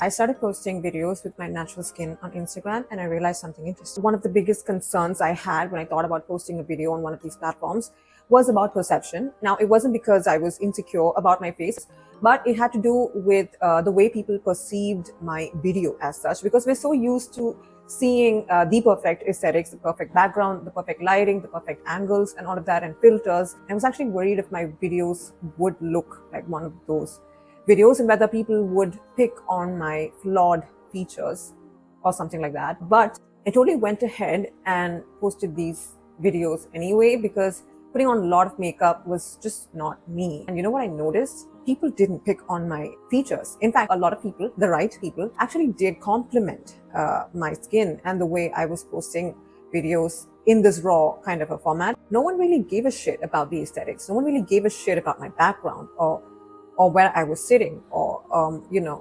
I started posting videos with my natural skin on Instagram and I realized something interesting. One of the biggest concerns I had when I thought about posting a video on one of these platforms was about perception. Now, it wasn't because I was insecure about my face, but it had to do with the way people perceived my video as such, because we're so used to seeing the perfect aesthetics, the perfect background, the perfect lighting, the perfect angles and all of that, and filters. I was actually worried if my videos would look like one of those videos and whether people would pick on my flawed features or something like that. But I totally went ahead and posted these videos anyway, because putting on a lot of makeup was just not me. And you know what I noticed? People didn't pick on my features. In fact, a lot of people, the right people, actually did compliment my skin and the way I was posting videos in this raw kind of a format. No one really gave a shit about the aesthetics. No one really gave a shit about my background or where I was sitting, or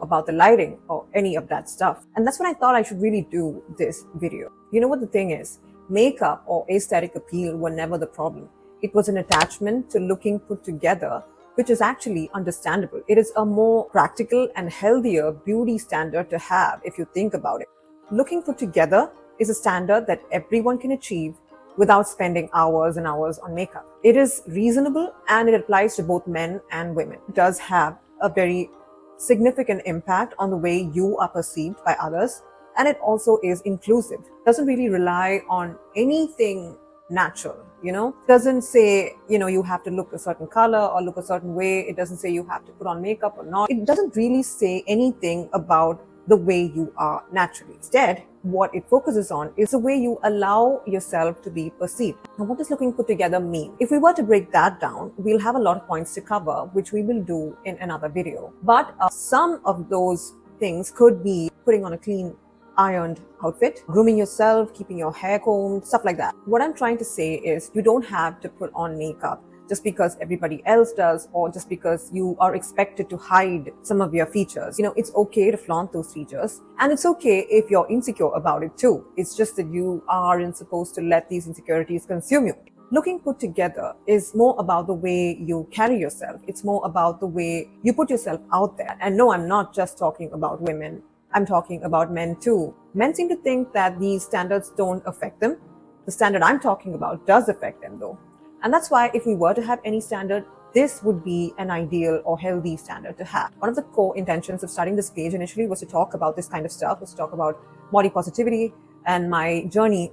about the lighting or any of that stuff. And that's when I thought I should really do this video. You know what the thing is? Makeup or aesthetic appeal were never the problem. It was an attachment to looking put together, which is actually understandable. It is a more practical and healthier beauty standard to have if you think about it. Looking put together is a standard that everyone can achieve without spending hours and hours on makeup. It is reasonable and it applies to both men and women. It does have a very significant impact on the way you are perceived by others, and it also is inclusive. It doesn't really rely on anything natural, It doesn't say, you have to look a certain color or look a certain way. It doesn't say you have to put on makeup or not. It doesn't really say anything about the way you are naturally. Instead, what it focuses on is the way you allow yourself to be perceived. Now, what does looking put together mean? If we were to break that down, we'll have a lot of points to cover, which we will do in another video. But some of those things could be putting on a clean, ironed outfit, grooming yourself, keeping your hair combed, stuff like that. What I'm trying to say is you don't have to put on makeup just because everybody else does, or just because you are expected to hide some of your features. It's okay to flaunt those features, and it's okay if you're insecure about it too. It's just that you aren't supposed to let these insecurities consume you. Looking put together is more about the way you carry yourself. It's more about the way you put yourself out there. And no, I'm not just talking about women. I'm talking about men too. Men seem to think that these standards don't affect them. The standard I'm talking about does affect them though. And that's why if we were to have any standard, this would be an ideal or healthy standard to have. One of the core intentions of starting this page initially was to talk about this kind of stuff, was to talk about body positivity and my journey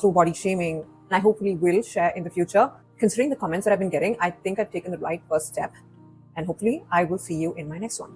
through body shaming. And I hopefully will share in the future. Considering the comments that I've been getting, I think I've taken the right first step. And hopefully I will see you in my next one.